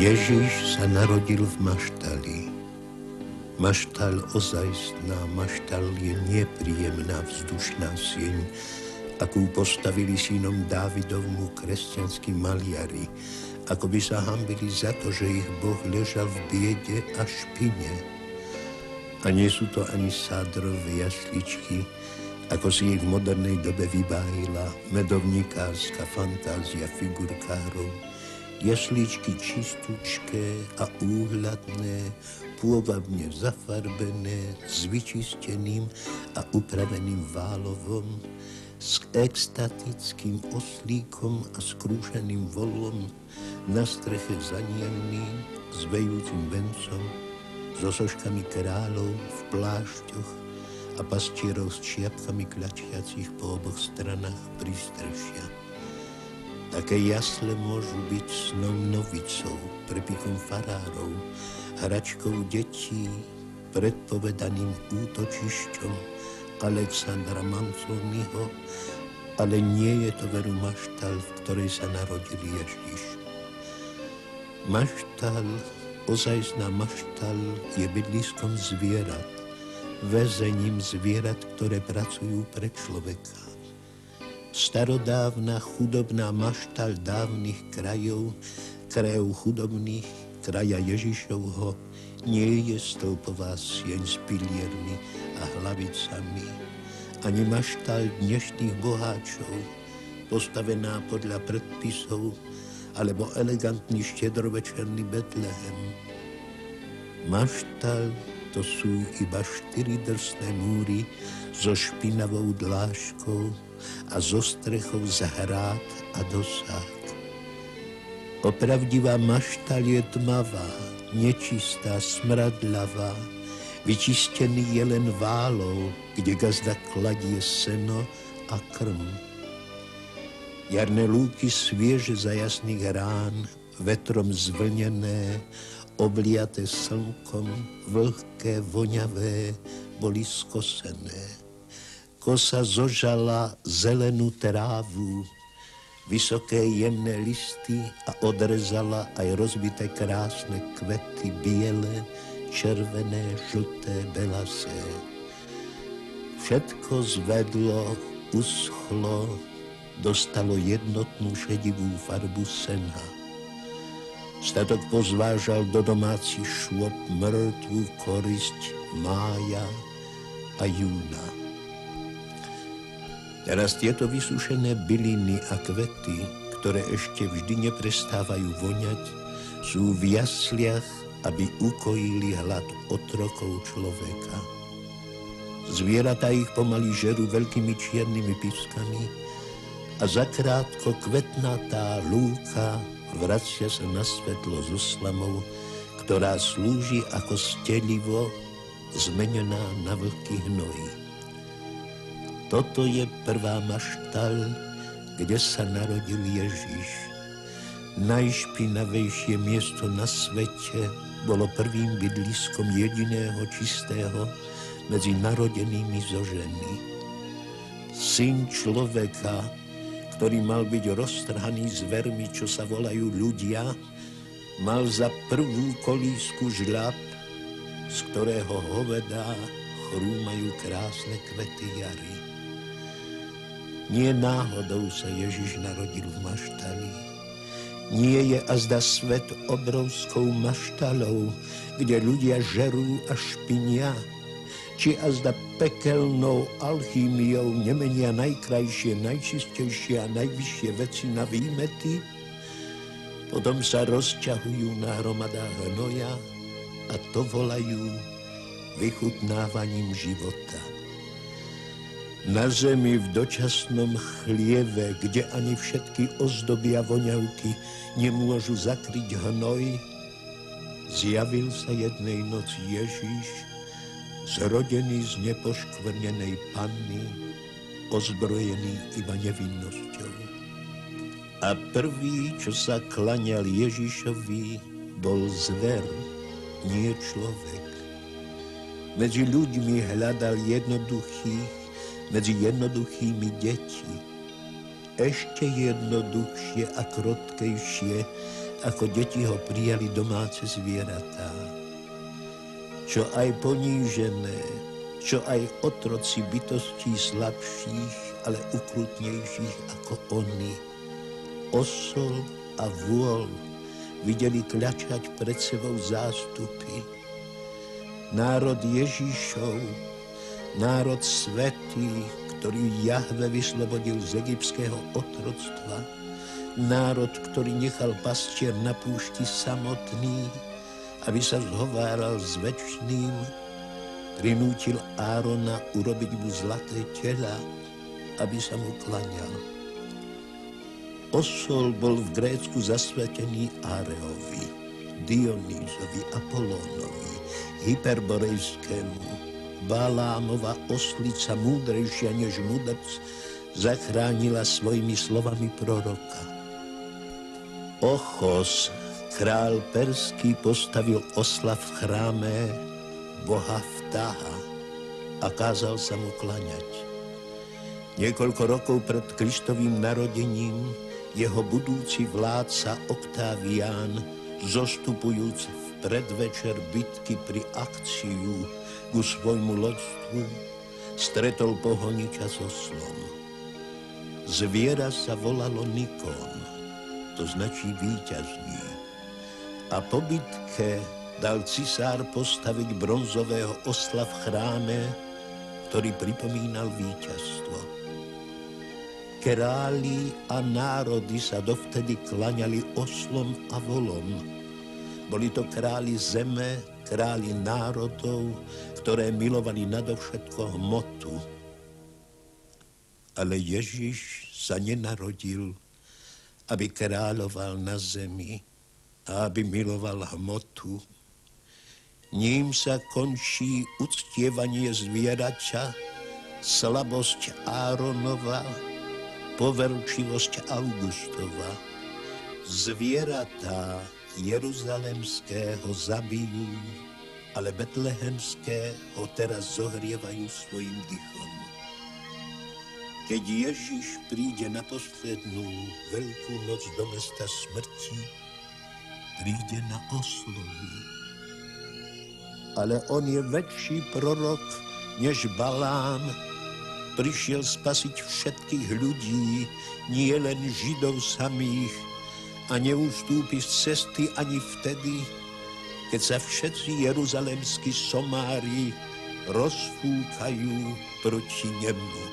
Ježiš sa narodil v maštali. Maštal ozajstná, maštal je nepríjemná vzdušná sieň, akú postavili synom Dávidovmu kresťanskí maliari, ako by sa hanbili za to, že ich Boh ležal v biede a špine. A nie sú to ani sádrové jasličky, ako si ich v modernej dobe vybájila medovníkárska fantázia figurkárov. Jasličky čistúčké a úhľadné, pôvabne zafarbené, s vyčisteným a upraveným válovom, s extatickým oslíkom a skrúšeným volom, na streche zaniemný, s vejúcim vencom, so soškami kráľov v plášťoch a pastierov s čiapkami kľačiacich po oboch stranách prístrešia. Také jasle môžu byť snom novicov, prepikom farárov, hračkou detí, predpovedaným útočišťom Alexandra Manzoniho, ale nie je to veru maštal, v ktorej sa narodil Ježiš. Maštal, ozajstná maštal, je bydliskom zvierat, väzením zvierat, ktoré pracujú pre človeka. Starodávna chudobná maštal dávnych krajov chudobných, kraja Ježišovho, nie je stĺpová sieň s piliermi a hlavicami, ani maštal dnešných boháčov, postavená podľa predpisov, alebo elegantný štedrovečerný Betlehem. Maštal to sú iba 4 drsné múry so špinavou dlážkou a so strechou z hrát a dosák. Opravdivá maštal je tmavá, nečistá, smradlavá, vyčistený je len válov, kde gazda kladie seno a krm. Jarné lúky svieže za jasných rán, vetrom zvlnené, obliaté slnkom, vlhké, voňavé, boli skosené. Kosa zožala zelenú trávu, vysoké jemné listy a odrezala aj rozbité krásne kvety, biele, červené, žlté, belasé. Všetko zvedlo, uschlo, dostalo jednotnú šedivú farbu sena. Statok pozvážal do domácich šôb mŕtvú korisť mája a júna. Teraz tieto vysušené byliny a kvety, ktoré ešte vždy neprestávajú voňať, sú v jasliach, aby ukojili hlad otrokov človeka. Zvieratá ich pomaly žerú veľkými čiernymi piskami a zakrátko kvetnatá lúka vracia sa na svetlo so slamou, ktorá slúži ako stelivo zmenená na vlhký hnoj. Toto je prvá maštal, kde sa narodil Ježiš. Najšpinavejšie miesto na svete bolo prvým bydliskom jediného čistého medzi narodenými zo ženy. Syn človeka, ktorý mal byť roztrhaný zvermi, čo sa volajú ľudia, mal za prvú kolísku žľab, z ktorého hovedá chrúmajú krásne kvety jary. Nie náhodou sa Ježiš narodil v maštali. Nie je azda svet obrovskou maštalou, kde ľudia žerú a špinia, či azda pekelnou alchýmiou nemenia najkrajšie, najčistejšie a najvyššie veci na výmety, potom sa rozťahujú na hromadách hnoja a to volajú vychutnávaním života. Na zemi v dočasnom chlieve, kde ani všetky ozdoby a voňavky nemôžu zakryť hnoj, zjavil sa jednej noci Ježiš, zrodený z nepoškvrnenej panny, ozbrojený iba nevinnosťou. A prvý, čo sa klaňal Ježišovi, bol zver, nie človek. Medzi ľuďmi hľadal medzi jednoduchými deti. Ešte jednoduchšie a krotkejšie ako deti ho prijali domáce zvieratá. Čo aj ponížené, čo aj otroci bytostí slabších, ale ukrutnejších ako oni, osol a vôl videli kľačať pred sebou zástupy. Národ Ježišov, národ svätý, ktorý Jahve vyslobodil z egyptského otroctva, národ, ktorý nechal pastier na púšti samotný, aby sa zhováral s večným, prinútil Árona urobiť mu zlaté tela, aby sa mu klaňal. Osol bol v Grécku zasvetený Áreovi, Dionýzovi, Apolónovi, Hyperborejskému. Balámova oslica, múdrejšia než mudrc, zachránila svojimi slovami proroka. Ochos, král perský, postavil osla v chráme boha Vtáha a kázal sa mu klaňať. Niekoľko rokov pred Kristovým narodením jeho budúci vládca Oktávián, zostupujúc v predvečer bitky pri Akciu ku svojmu loďstvu, stretol pohoniča s oslom. Zviera sa volalo Nikón, to značí víťazný. A po bitke dal cisár postaviť bronzového osla v chráme, ktorý pripomínal víťazstvo. Králi a národy sa dovtedy klaňali oslom a volom. Boli to králi zeme, králi národov, ktoré milovali nadovšetko hmotu. Ale Ježiš sa nenarodil, aby kráľoval na zemi a aby miloval hmotu. Ním sa končí uctievanie zvieraťa, slabosť Áronova, poverčivosť Augustova. Zvieratá jeruzalemského zabijú, ale betlehemské ho teraz zohrievajú svojim dychom. Keď Ježiš príde na poslednú veľkú noc do mesta smrti, príde na oslovi. Ale on je väčší prorok než Balám. Prišiel spasiť všetkých ľudí, nie len Židov samých, a neustúpi z cesty ani vtedy, keď sa všetci jeruzalemskí somári rozfúkajú proti nemu.